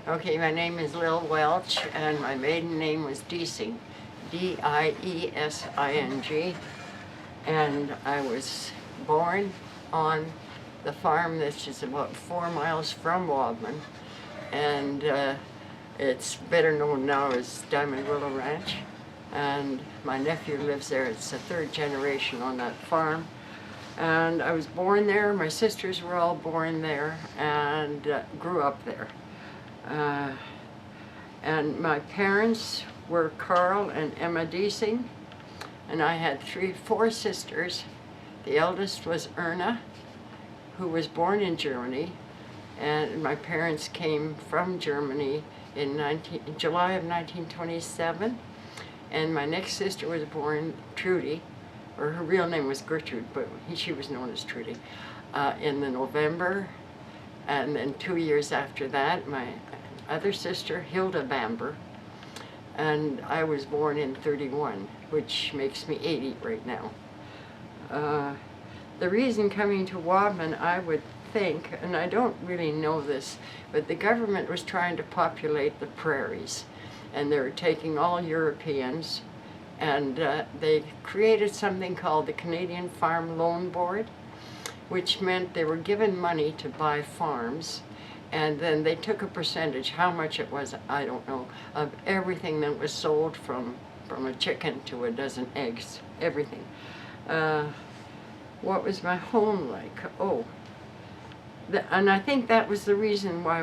Okay, my name is Lil Welch, and my maiden name was Diesing, D-I-E-S-I-N-G, and I was born on the farm that's just about 4 miles from Wabamun, and it's better known now as Diamond Willow Ranch, and my nephew lives there. It's the 3rd generation on that farm, and I was born there. My sisters were all born there and grew up there. And my parents were Carl and Emma Diesing, and I had 4 sisters. The eldest was Erna, who was born in Germany, and my parents came from Germany in July of 1927, and my next sister was born Trudy, or her real name was Gertrude, but she was known as Trudy, in the November. And then 2 years after that, my other sister, Hilda Bamber, and I was born in 31, which makes me 80 right now. The reason coming to Wabamun, I would think, and I don't really know this, but the government was trying to populate the prairies, and they were taking all Europeans, and they created something called the Canadian Farm Loan Board, which meant they were given money to buy farms, and then they took a percentage, how much it was, I don't know, of everything that was sold, from a chicken to a dozen eggs, everything. What was my home like? Oh, and I think that was the reason why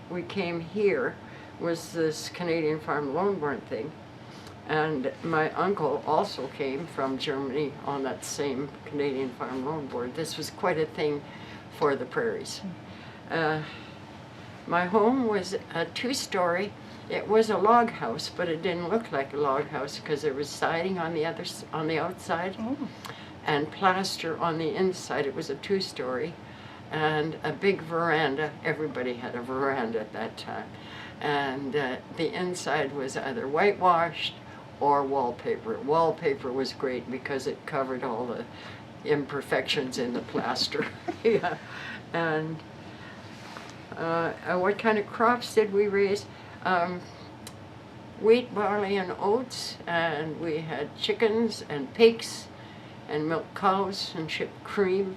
we came here, was this Canadian Farm Loan Board thing. And my uncle also came from Germany on that same Canadian Farm Loan Board. This was quite a thing for the prairies. My home was a 2-story. It was a log house, but it didn't look like a log house because there was siding on the outside, and plaster on the inside. It was a 2-story, and a big veranda. Everybody had a veranda at that time. And the inside was either whitewashed or wallpaper. Wallpaper was great because it covered all the imperfections in the plaster. Yeah. And what kind of crops did we raise? Wheat, barley, and oats, and we had chickens and pigs and milk cows and shipped cream.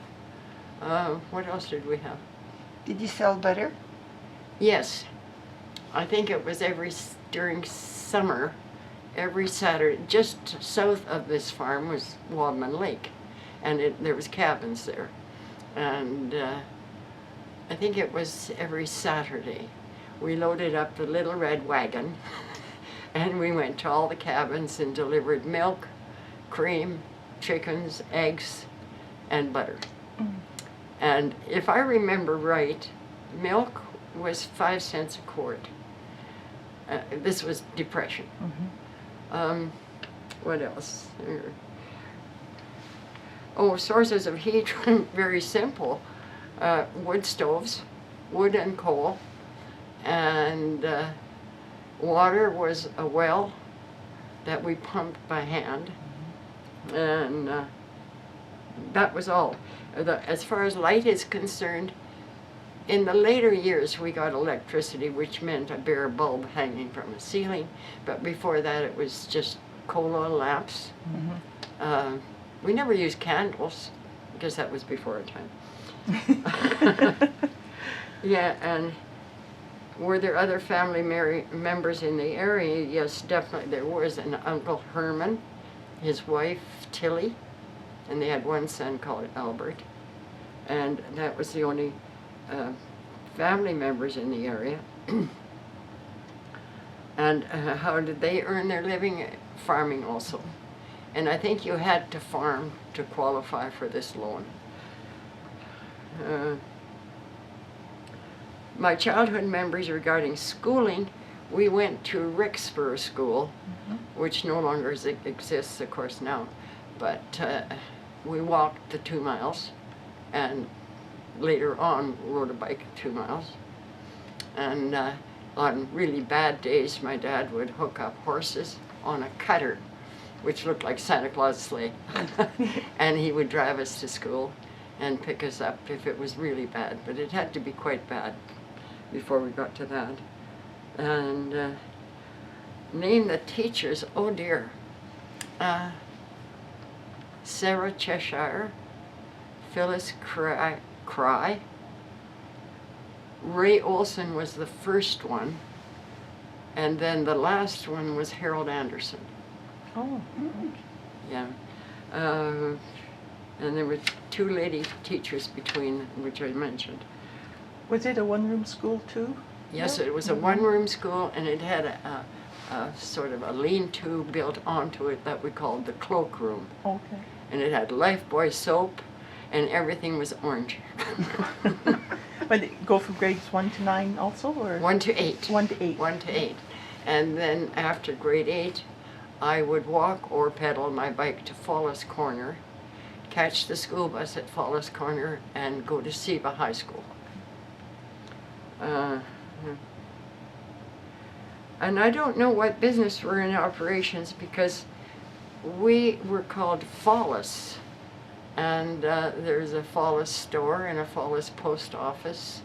What else did we have? Did you sell butter? Yes. I think it was during summer, every Saturday. Just south of this farm was Wabamun Lake, and there was cabins there. And I think it was every Saturday. We loaded up the little red wagon, and we went to all the cabins and delivered milk, cream, chickens, eggs, and butter. And if I remember right, milk was 5 cents a quart. This was Depression. What else? Oh, sources of heat, very simple. Wood stoves, wood and coal, and water was a well that we pumped by hand, and that was all. As far as light is concerned, in the later years we got electricity, which meant a bare bulb hanging from a ceiling, but before that it was just coal oil lamps. We never used candles, because that was before our time. Yeah, and were there other family members in the area? Yes, definitely. There was an Uncle Herman, his wife Tilly, and they had one son called Albert, and that was the only family members in the area. And how did they earn their living? Farming also. And I think you had to farm to qualify for this loan. My childhood memories regarding schooling, we went to Ricksboro School, which no longer exists, of course, now. But we walked the 2 miles, and later on rode a bike 2 miles. And on really bad days, my dad would hook up horses on a cutter, which looked like Santa Claus' sleigh. And he would drive us to school and pick us up if it was really bad, but it had to be quite bad before we got to that. And name the teachers, oh dear. Sarah Cheshire, Phyllis Cry. Ray Olson was the first one, and then the last one was Harold Anderson. Oh. Yeah. And there were 2 lady teachers between, which I mentioned. Was it a one-room school too? Yes, it was a one-room school, and it had a sort of a lean-to built onto it that we called the cloakroom. Okay. And it had Lifebuoy soap, and everything was orange. But it go from grades 1 to 9 also, or? 1 to 8. 1 to 8. 1 to 8. And then after grade 8, I would walk or pedal my bike to Follis Corner, catch the school bus at Follis Corner, and go to Siva High School. And I don't know what business were in operations because we were called Follis. And there's a Follis store and a Follis post office.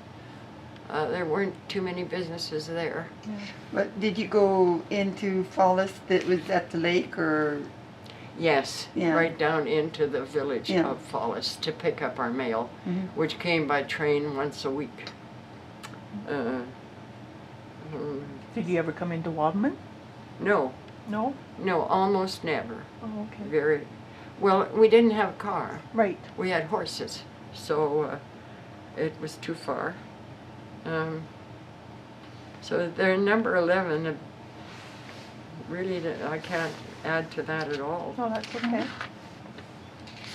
There weren't too many businesses there. Yeah. But did you go into Follis that was at the lake, or? Yes, Yeah. right down into the village Yeah. of Follis to pick up our mail, Mhm. which came by train once a week. Did you ever come into Wabamun? No, No? no, almost never. Oh, okay. Very well. We didn't have a car. Right. We had horses, so it was too far. So they're number 11. Really, I can't add to that at all. Oh, that's okay.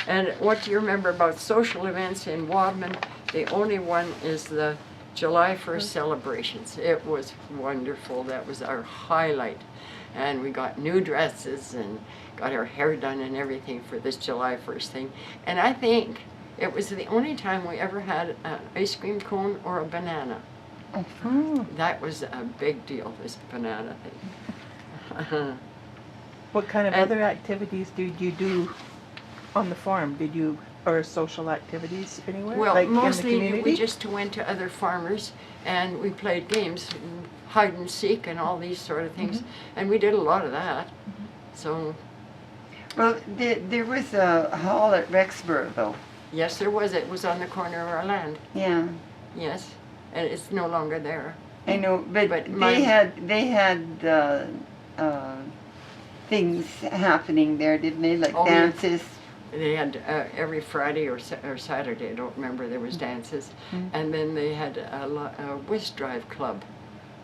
And what do you remember about social events in Wabamun? The only one is the July 1st celebrations. It was wonderful. That was our highlight. And we got new dresses and got our hair done and everything for this July 1st thing. And I think it was the only time we ever had an ice cream cone or a banana. Mm. That was a big deal, this banana thing. What kind of And- other activities did you do on the farm? Did you, or social activities anywhere? Well, like mostly in the community? we just went to other farmers and we played games, hide and seek and all these sort of things. And we did a lot of that. So, Well, there was a hall at Rexburg, though. yes, there was. It was on the corner of our land. Yeah, Yes. And it's no longer there. I know, but But my- they had things happening there, didn't they? Like Oh, yeah. dances. They had every Friday or Saturday, I don't remember, there was dances. And then they had a whist drive club.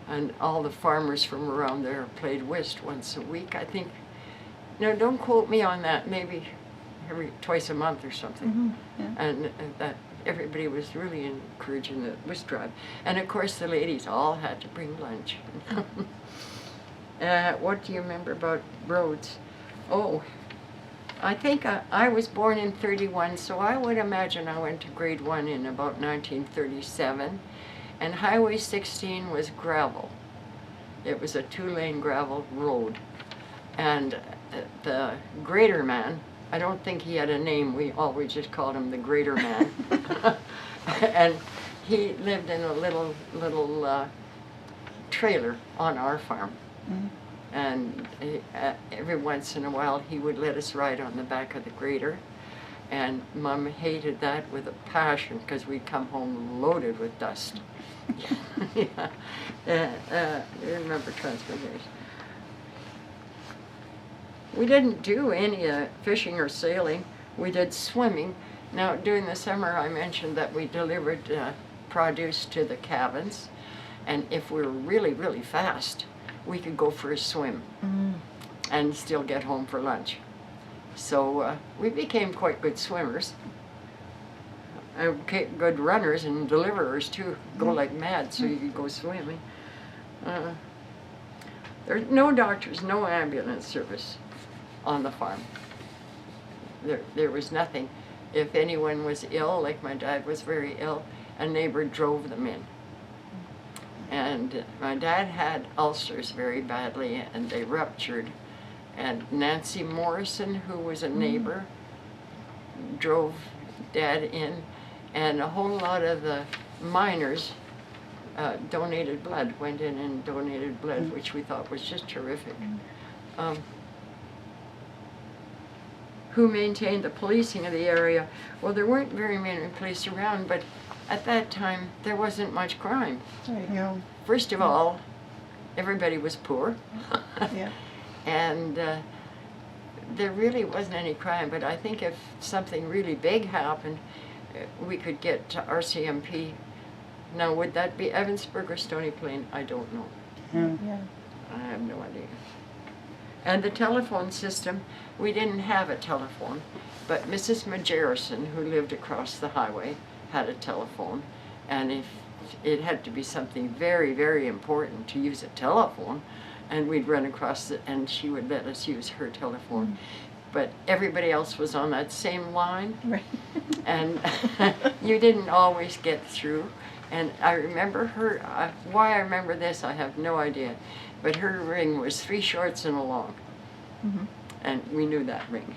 And all the farmers from around there played whist once a week, I think. No, don't quote me on that, maybe twice a month or something. Yeah. And that everybody was really encouraging the whist drive. And of course the ladies all had to bring lunch. What do you remember about roads? Oh, I think I was born in 31, so I would imagine I went to grade 1 in about 1937. And Highway 16 was gravel. It was a 2-lane gravel road. And the grader man, I don't think he had a name, we always just called him the grader man. And he lived in a little trailer on our farm. And every once in a while he would let us ride on the back of the grader. And Mom hated that with a passion because we'd come home loaded with dust. Yeah. I remember transportation. We didn't do any fishing or sailing. We did swimming. Now, during the summer, I mentioned that we delivered produce to the cabins. And if we were really, really fast, we could go for a swim and still get home for lunch. So we became quite good swimmers. Good runners and deliverers too. Go like mad so you could go swimming. There's no doctors, no ambulance service on the farm. There was nothing. If anyone was ill, like my dad was very ill, a neighbor drove them in. And my dad had ulcers very badly and they ruptured. And Nancy Morrison, who was a neighbor, drove Dad in. And a whole lot of the miners donated blood, went in and donated blood, which we thought was just terrific. Who maintained the policing of the area? Well, there weren't very many police around, but at that time there wasn't much crime. Right. Yeah. First of all, everybody was poor. Yeah. And there really wasn't any crime, but I think if something really big happened, we could get to RCMP. Now, would that be Evansburg or Stony Plain? I don't know. Yeah. I have no idea. And the telephone system, we didn't have a telephone, but Mrs. Majerison, who lived across the highway, had a telephone, and if it had to be something very, very important to use a telephone, and we'd run across it, and she would let us use her telephone. But everybody else was on that same line, Right. and you didn't always get through. And I remember her, why I remember this, I have no idea, but her ring was 3 shorts and a long, and we knew that ring.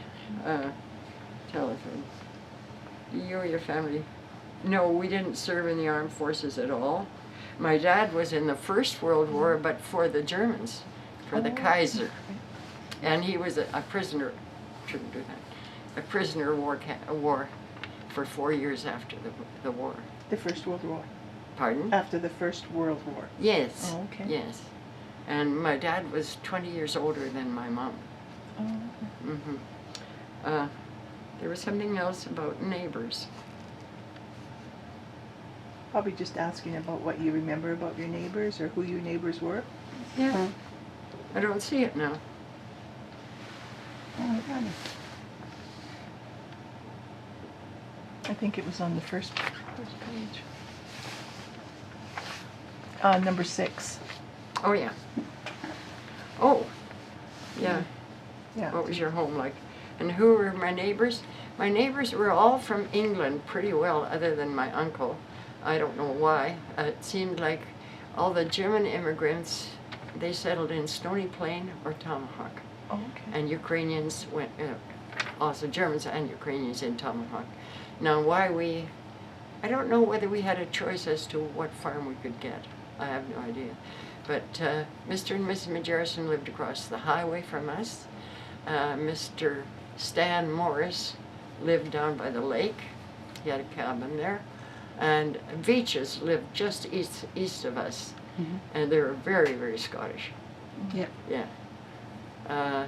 Telephone. You or your family? No, we didn't serve in the armed forces at all. My dad was in the First World War, but for the Germans, for the Kaiser. And he was a prisoner, shouldn't do that, a prisoner of war for 4 years after the war. The First World War. Pardon? After the First World War. Yes. Oh, okay. Yes. And my dad was 20 years older than my mom. Oh. There was something else about neighbors. Probably just asking about what you remember about your neighbors or who your neighbors were. Yeah. I don't see it now. Oh, I got it. I think it was on the first page. Number 6. Oh, yeah. Oh, yeah. Yeah. What was your home like? And who were my neighbors? My neighbors were all from England pretty well, other than my uncle. I don't know why. It seemed like all the German immigrants, they settled in Stony Plain or Tomahawk. Oh, okay. And Ukrainians went, also Germans and Ukrainians in Tomahawk. Now I don't know whether we had a choice as to what farm we could get. I have no idea. But Mr. and Mrs. Majerison lived across the highway from us. Mr. Stan Morris lived down by the lake. He had a cabin there. And Veaches lived just east of us. And they were very, very Scottish. Yeah. Yeah.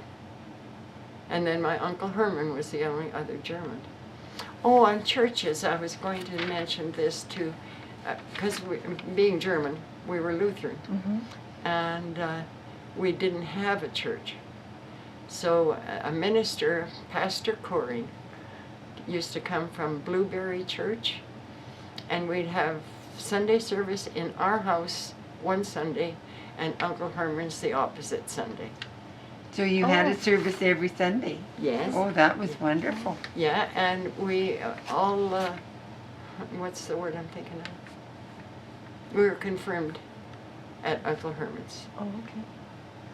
And then my Uncle Herman was the only other German. Oh, on churches, I was going to mention this too, because being German, we were Lutheran, and we didn't have a church. So a minister, Pastor Coring, used to come from Blueberry Church, and we'd have Sunday service in our house one Sunday, and Uncle Herman's the opposite Sunday. So you had a service every Sunday? Yes. Oh, that was wonderful. Yeah, and we all, what's the word I'm thinking of? We were confirmed at Uncle Herman's. Oh, okay.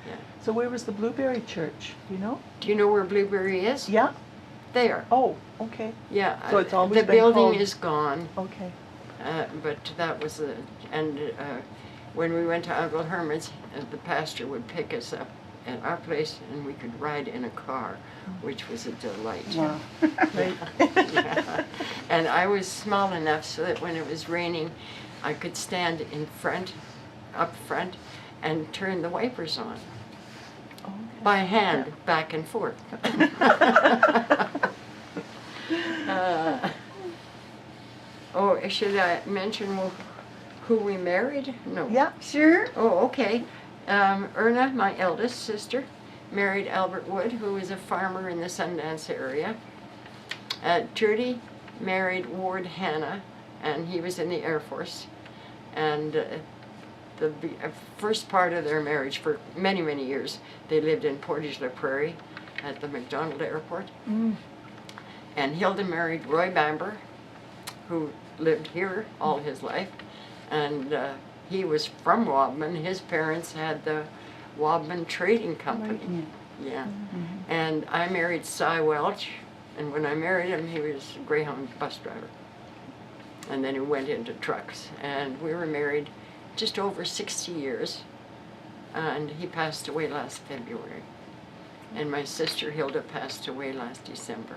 Yeah. So where was the Blueberry Church? Do you know? Do you know where Blueberry is? Yeah. There. Oh, okay. Yeah. So it's always the been building called- is gone, Okay. but that was and when we went to Uncle Herman's, the pastor would pick us up at our place, and we could ride in a car, which was a delight. Wow. Right. Yeah. And I was small enough so that when it was raining, I could stand in front, up front, and turn the wipers on Oh, okay. by hand, back and forth. Oh, should I mention who we married? No. Yeah. Sure. Oh, okay. Erna, my eldest sister, married Albert Wood, who was a farmer in the Sundance area. Trudy married Ward Hanna, and he was in the Air Force. And the first part of their marriage, for many, many years, they lived in Portage-la Prairie at the McDonald Airport. And Hilda married Roy Bamber, who lived here all his life. And he was from Wabamun. His parents had the Wabamun Trading Company. Yeah. And I married Cy Welch, and when I married him, he was a Greyhound bus driver. And then he went into trucks. And we were married just over 60 years, and he passed away last February. And my sister Hilda passed away last December.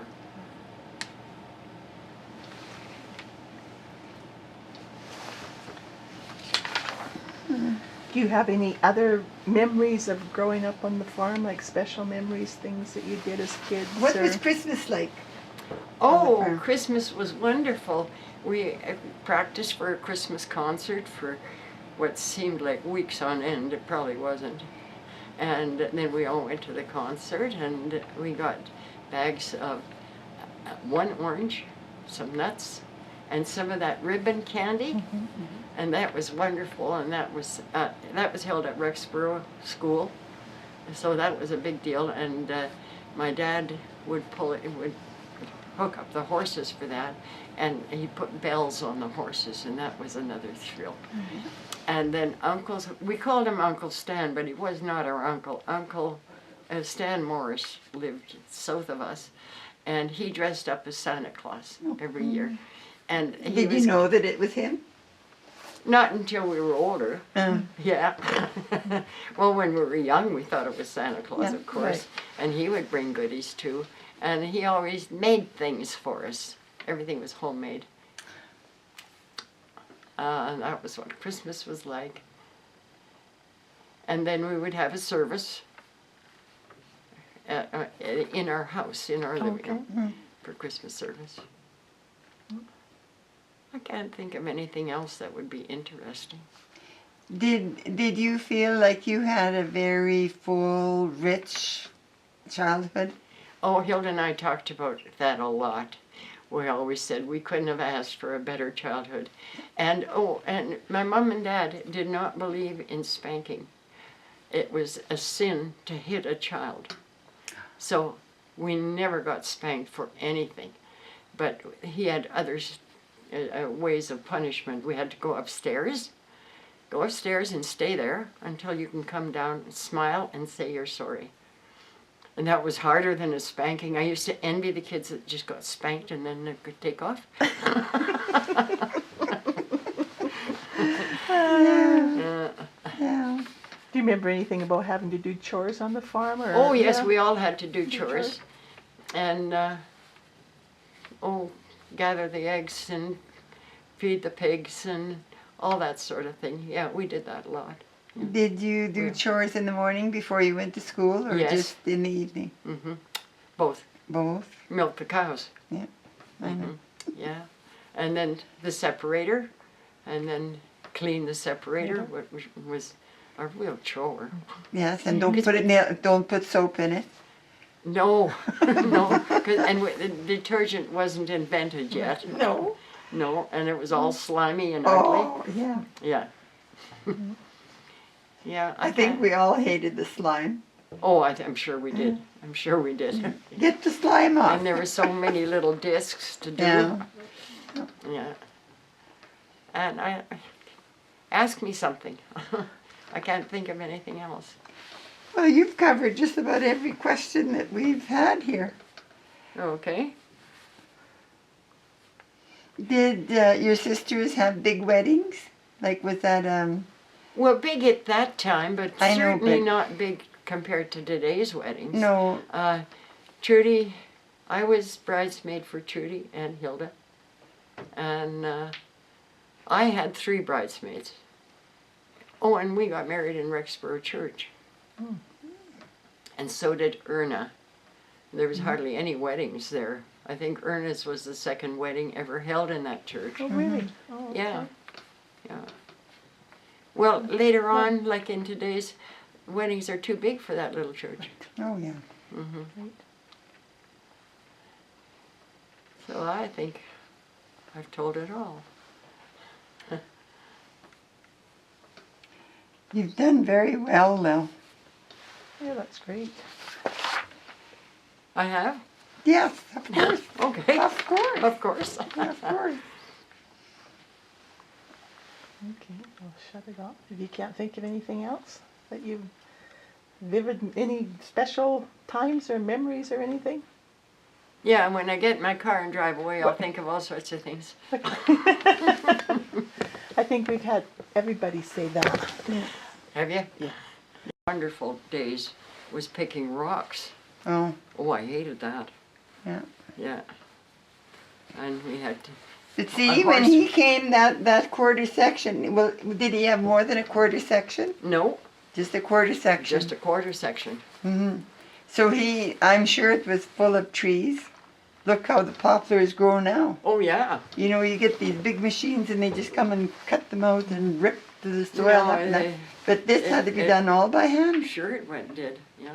Do you have any other memories of growing up on the farm, like special memories, things that you did as kids? What or- was Christmas like? Oh, farm. Christmas was wonderful. We practiced for a Christmas concert for what seemed like weeks on end. It probably wasn't. And then we all went to the concert, and we got bags of one orange, some nuts, and some of that ribbon candy. And that was wonderful, and that was held at Rexborough School, so that was a big deal. And my dad would hook up the horses for that, and he put bells on the horses, and that was another thrill. And then uncles, we called him Uncle Stan, but he was not our uncle. Uncle Stan Morris lived south of us, and he dressed up as Santa Claus every year. And he Did you was know that it was him? not until we were older. Yeah. Well, when we were young, we thought it was Santa Claus, Yeah, of course. right. And he would bring goodies too. And he always made things for us. Everything was homemade. And that was what Christmas was like. And then we would have a service in our house, in our living room, for Christmas service. I can't think of anything else that would be interesting. Did you feel like you had a very full, rich childhood? Oh, Hilda and I talked about that a lot. We always said we couldn't have asked for a better childhood. And and my mom and dad did not believe in spanking. It was a sin to hit a child. So we never got spanked for anything. But he had other ways of punishment. We had to go upstairs and stay there until you can come down and smile and say you're sorry. And that was harder than a spanking. I used to envy the kids that just got spanked and then they could take off. Yeah. Do you remember anything about having to do chores on the farm? Or, Oh yes, yeah? we all had to do chores. chores. And gather the eggs and feed the pigs and all that sort of thing. Yeah, we did that a lot. Did you do Yeah. chores in the morning before you went to school, or Yes. just in the evening? Both. Both. Milk the cows. I know. Yeah. And then the separator, and then clean the separator, which was a real chore. Yes, and don't put soap in it. No, no, the detergent wasn't invented yet. No. No, and it was all slimy and ugly. Oh, yeah. Yeah. Yeah. I think we all hated the slime. Oh, I'm sure we did. I'm sure we did. Get the slime off. And there were so many little discs to do. Yeah. Yeah. And ask me something. I can't think of anything else. Well, you've covered just about every question that we've had here. Okay. Did your sisters have big weddings? Like was that Well, big at that time, but I know, certainly but- not big compared to today's weddings. no? Trudy, I was bridesmaid for Trudy and Hilda. And I had 3 bridesmaids. Oh, and we got married in Rexborough Church. And so did Erna. There was hardly any weddings there. I think Erna's was the second wedding ever held in that church. Oh, really? Oh, Yeah. okay. Yeah. Well, later on, like in today's, weddings are too big for that little church. Oh yeah. So I think I've told it all. You've done very well, Lil. Yeah, that's great. I have? Yes, of course. Okay. Of course. Of course. Of course. Okay, I'll shut it off. If you can't think of anything else that you any special times or memories or anything? Yeah, when I get in my car and drive away, I'll think of all sorts of things. I think we've had everybody say that. Have you? Yeah. Wonderful days was picking rocks. Oh, Oh, I hated that. yeah. Yeah. And we had to. But see, when horse- he came, that quarter section, well, did he have more than a quarter section? No, Just a quarter section? just a quarter section. Hmm. So I'm sure it was full of trees. Look how the poplars grow now. Oh, yeah. You know, you get these big machines and they just come and cut them out and rip the soil No, up. And that. they- But this had to be it- done all by hand. Sure it did, yeah.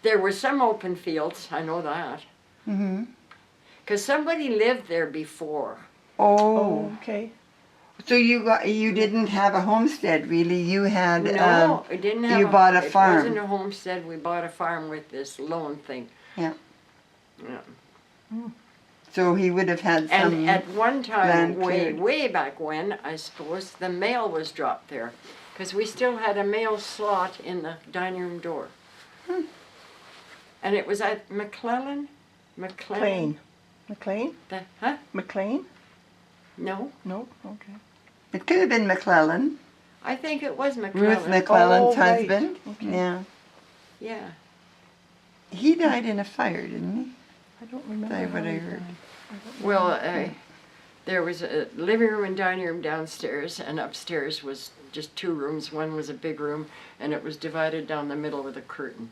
There were some open fields, I know that. Hmm. Because somebody lived there before. Oh. Okay. So you didn't have a homestead really. You had No, it didn't have you bought a farm. It wasn't a homestead, we bought a farm with this loan thing. Yeah. Yeah. So he would have had some. And at one time, land way, cleared. way back when, I suppose, the mail was dropped there. Because we still had a mail slot in the dining room door. And it was at McClellan? McLean. McLean? Huh? McLean? No, No? Okay. It could have been McClellan, I think it was Ruth McClellan. McClellan's Oh, right. husband. Okay. Yeah. Yeah. He died in a fire, didn't I don't remember. That's what how I he heard. died. I don't Well, remember. there was a living room and dining room downstairs, and upstairs was just two rooms. One was a big room, and it was divided down the middle with a curtain.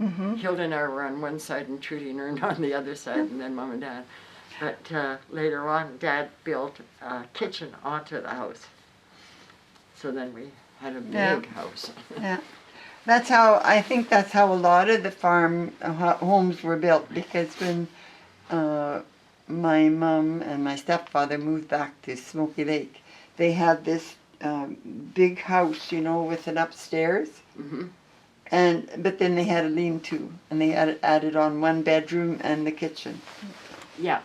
Mhm. Hilda and I were on one side, and Trudy and Ern on the other side, and then Mom and Dad. But later on, Dad built a kitchen onto the house. So then we had a big Yeah. house. he? Yeah. I think that's how a lot of the farm homes were built, because when my mom and my stepfather moved back to Smoky Lake, they had this big house, you know, with an upstairs. Hmm. But then they had a lean-to, and they added on one bedroom and the kitchen. Yeah.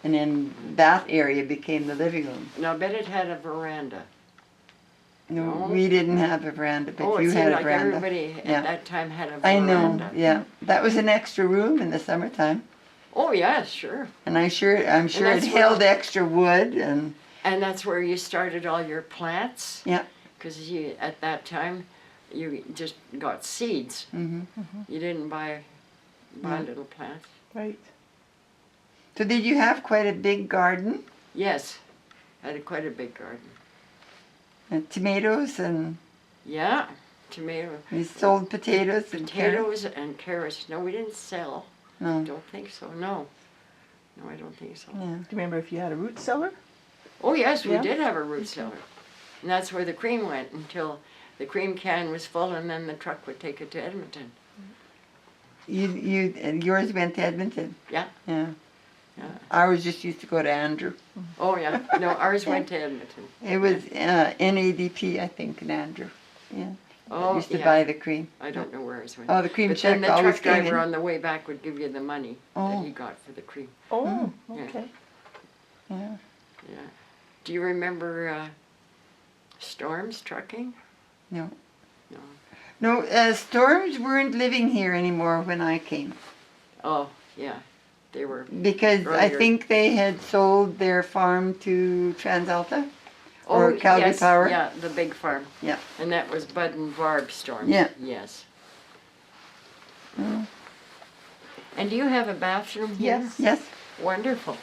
And then that area became the living room. Now, I bet it had a veranda. No, No. we didn't have a veranda, but Oh, it you seemed had a like veranda. everybody Yeah. at that time had a I veranda. know, yeah. That was an extra room in the summertime. Oh, yeah, sure. And I'm sure it that's where- held extra wood and And that's where you started all your plants? Yeah. Because at that time, you just got seeds. hmm You didn't buy Yeah. little plants. Right. So did you have quite a big garden? Yes, had quite a big garden. And tomatoes, and Yeah, tomato, we sold potatoes and carrots? potatoes and carrots. No, we didn't sell. No. Don't think so. No, no, I don't think so. Yeah. Do you remember if you had a root cellar? Oh yes, we Yeah? did have a root cellar, and that's where the cream went until the cream can was full, and then the truck would take it to Edmonton. And yours went to Edmonton? Yeah. Yeah. Yeah. Ours just used to go to Andrew. Oh yeah. No, ours went to Edmonton. It was NADP, I think, in Andrew. Yeah. Oh Used to yeah. buy the cream. I don't know where ours went. Oh, the cream But check then the always truck came driver in. on the way back would give you the money Oh. that he got for the cream. Oh, Yeah. okay. Yeah. Yeah. Do you remember Storms Trucking? No. No. No, Storms weren't living here anymore when I came, Oh, yeah. They were. because I Earlier. think they had sold their farm to TransAlta or Oh, Calgary yes, Power. Yeah, the big farm. Yeah. And that was Bud and Barb Storms. Yeah. Yes. Mm. And do you have a bathroom here? Yes. Yes. Wonderful.